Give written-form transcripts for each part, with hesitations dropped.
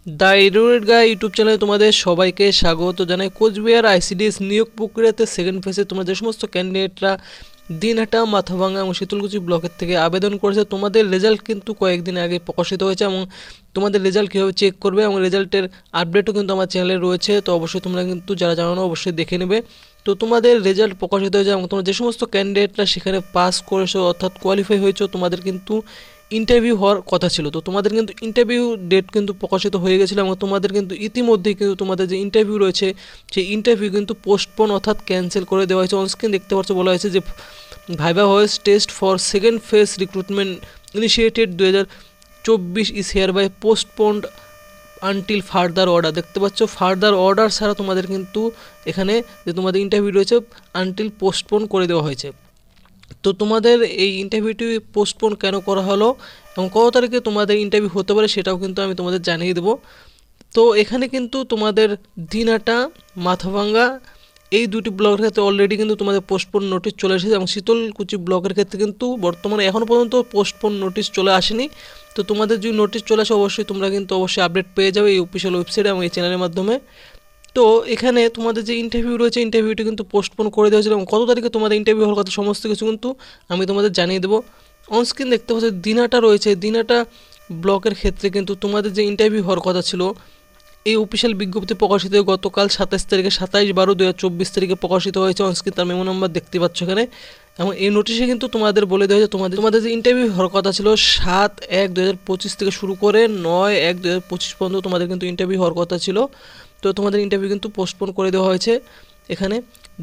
The educated guy YouTube চ্যানেলে তোমাদের সবাইকে স্বাগত জানাই। কোচবিহার আইসিডিএস নিয়োগ প্রক্রিয়াতে সেকেন্ড ফেজে তোমরা যে সমস্ত ক্যান্ডিডেটরা দিনহাটা, মাথাভাঙা এবং শীতলকুচি ব্লকের থেকে আবেদন করেছে, তোমাদের রেজাল্ট কিন্তু কয়েকদিন আগে প্রকাশিত হয়েছে এবং তোমাদের রেজাল্ট কীভাবে চেক করবে এবং রেজাল্টের আপডেটও কিন্তু আমার চ্যানেলে রয়েছে। তো অবশ্যই তোমরা কিন্তু যারা জানো না অবশ্যই দেখে নেবে। তো তোমাদের রেজাল্ট প্রকাশিত হয়েছে এবং তোমরা যে সমস্ত ক্যান্ডিডেটরা সেখানে পাস করেছো অর্থাৎ কোয়ালিফাই হয়েছো, তোমাদের কিন্তু ইন্টারভিউ হওয়ার কথা ছিল। তো তোমাদের কিন্তু ইন্টারভিউ ডেট কিন্তু প্রকাশিত হয়ে গেছিলো এবং তোমাদের কিন্তু ইতিমধ্যেই কিন্তু তোমাদের যে ইন্টারভিউ রয়েছে সেই ইন্টারভিউ কিন্তু পোস্টপোন অর্থাৎ ক্যান্সেল করে দেওয়া হয়েছে। অনস্ক্রিন দেখতে পাচ্ছ বলা হয়েছে যে viva voice test for second phase recruitment initiated 2024 is here by postponed until further order. দেখতে পাচ্ছ ফার্দার অর্ডার ছাড়া তোমাদের কিন্তু এখানে যে তোমাদের ইন্টারভিউ রয়েছে আনটিল পোস্টপোন করে দেওয়া হয়েছে। তো তোমাদের এই ইন্টারভিউটি পোস্টপোন কেন করা হলো এবং কত তারিখে তোমাদের ইন্টারভিউ হতে পারে সেটাও কিন্তু আমি তোমাদের জানিয়ে দেবো। তো এখানে কিন্তু তোমাদের দিনহাটা, মাথাভাঙ্গা এই দুটি ব্লকের ক্ষেত্রে অলরেডি কিন্তু তোমাদের পোস্টপোন নোটিশ চলে এসেছে এবং শীতলকুচি ব্লকের ক্ষেত্রে কিন্তু বর্তমানে এখনও পর্যন্ত পোস্টপোন নোটিশ চলে আসেনি। তো তোমাদের যদি নোটিশ চলে আসে অবশ্যই তোমরা কিন্তু অবশ্যই আপডেট পেয়ে যাবে এই অফিসিয়াল ওয়েবসাইটে এবং এই চ্যানেলের মাধ্যমে। তো এখানে তোমাদের যে ইন্টারভিউ রয়েছে ইন্টারভিউটি কিন্তু পোস্টপোন করে দেওয়া হয়েছিল এবং কত তারিখে তোমাদের ইন্টারভিউ হওয়ার কথা সমস্ত কিছু কিন্তু আমি তোমাদের জানিয়ে দেবো। অনস্ক্রিন দেখতে পাচ্ছ দিনহাটা রয়েছে, দিনহাটা ব্লকের ক্ষেত্রে কিন্তু তোমাদের যে ইন্টারভিউ হওয়ার কথা ছিল এই অফিসিয়াল বিজ্ঞপ্তি প্রকাশিত গতকাল 27 তারিখে 27/12/2024 তারিখে প্রকাশিত হয়েছে। অনস্ক্রিন তার মেমো নাম্বার দেখতে পাচ্ছ এখানে এবং এই নোটিশে কিন্তু তোমাদের বলে দেওয়া হয়েছে তোমাদের যে ইন্টারভিউ হওয়ার কথা ছিল 7/1/2025 থেকে শুরু করে 9/1/2025 পর্যন্ত তোমাদের কিন্তু ইন্টারভিউ হওয়ার কথা ছিল। তো তোমাদের ইন্টারভিউ কিন্তু পোস্টপোন করে দেওয়া হয়েছে এখানে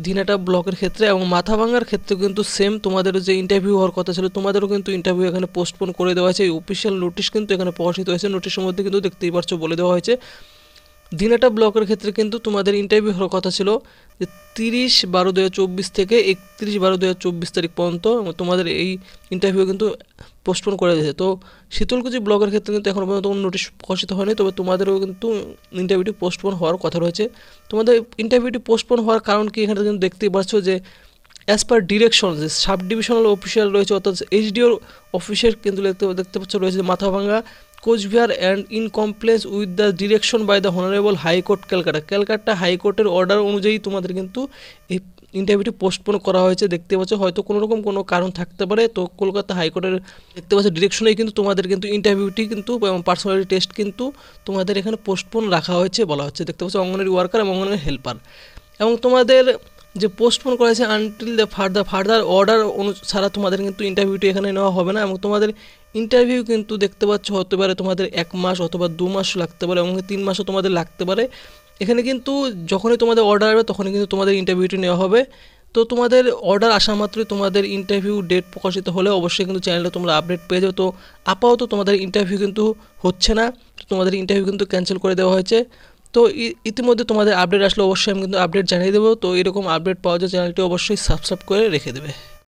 দিনহাটা ব্লকের ক্ষেত্রে এবং মাথাভাঙার ক্ষেত্রে কিন্তু সেম তোমাদের যে ইন্টারভিউ হওয়ার কথা ছিল তোমাদেরও কিন্তু ইন্টারভিউ এখানে পোস্টপোন করে দেওয়া হয়েছে। এই অফিসিয়াল নোটিশ কিন্তু এখানে প্রকাশিত হয়েছে, নোটিশের মধ্যে কিন্তু দেখতেই পারছো বলে দেওয়া হয়েছে। দিনহাটা ব্লকের ক্ষেত্রে কিন্তু তোমাদের ইন্টারভিউ হওয়ার কথা ছিল যে 30/12/2024 থেকে 31/12/2024 তারিখ পর্যন্ত তোমাদের এই ইন্টারভিউ কিন্তু পোস্টপোন করে দিয়েছে। তো শীতলকুচি ব্লকের ক্ষেত্রে কিন্তু এখনও পর্যন্ত কোনো নোটিশ প্রকাশিত হয়নি, তবে তোমাদেরও কিন্তু ইন্টারভিউটি পোস্টপোন হওয়ার কথা রয়েছে। তোমাদের ইন্টারভিউটি পোস্টপোন হওয়ার কারণ কি এখানে কিন্তু দেখতেই পাচ্ছ যে অ্যাজ পার ডিরেকশন যে সাব ডিভিশনাল অফিসিয়াল রয়েছে অর্থাৎ এইচডিওর অফিসের কিন্তু দেখতে পাচ্ছ রয়েছে Mathabhanga, Cooch Behar and in compliance with the direction by the honourable high court Calcutta হাইকোর্টের অর্ডার অনুযায়ী তোমাদের কিন্তু এই ইন্টারভিউটি পোস্টপোন করা হয়েছে। দেখতে পাচ্ছ হয়তো কোনোরকম কোনো কারণ থাকতে পারে, তো কলকাতা হাইকোর্টের দেখতে পাচ্ছ ডিরেকশনেই কিন্তু তোমাদের কিন্তু ইন্টারভিউটি কিন্তু পার্সোনালিটি টেস্ট কিন্তু তোমাদের এখানে পোস্টপোন রাখা হয়েছে বলা হচ্ছে। দেখতে পাচ্ছ অঙ্গনওয়াড়ি ওয়ার্কার এবং অঙ্গনওয়াড়ি হেল্পার এবং তোমাদের যে পোস্টপোন করা হয়েছে আনটিল দ্য ফার্দার অর্ডার ছাড়া তোমাদের কিন্তু ইন্টারভিউটি এখানে নেওয়া হবে না এবং তোমাদের ইন্টারভিউ কিন্তু দেখতে পাচ্ছ হতে পারে তোমাদের 1 মাস অথবা 2 মাস লাগতে পারে এবং 3 মাসও তোমাদের লাগতে পারে। এখানে কিন্তু যখনই তোমাদের অর্ডার আসবে তখনই কিন্তু তোমাদের ইন্টারভিউটি নেওয়া হবে। তো তোমাদের অর্ডার আসা মাত্রই তোমাদের ইন্টারভিউ ডেট প্রকাশিত হলে অবশ্যই কিন্তু চ্যানেলে তোমরা আপডেট পেয়ে যাও। তো আপাতত তোমাদের ইন্টারভিউ কিন্তু হচ্ছে না, তোমাদের ইন্টারভিউ কিন্তু ক্যান্সেল করে দেওয়া হয়েছে। তো ইতিমধ্যে তোমাদের আপডেট আসলে অবশ্যই আমি কিন্তু আপডেট জানিয়ে দেবো। তো এরকম আপডেট পাওয়া যায় চ্যানেলটি অবশ্যই সাবস্ক্রাইব করে রেখে দেবে।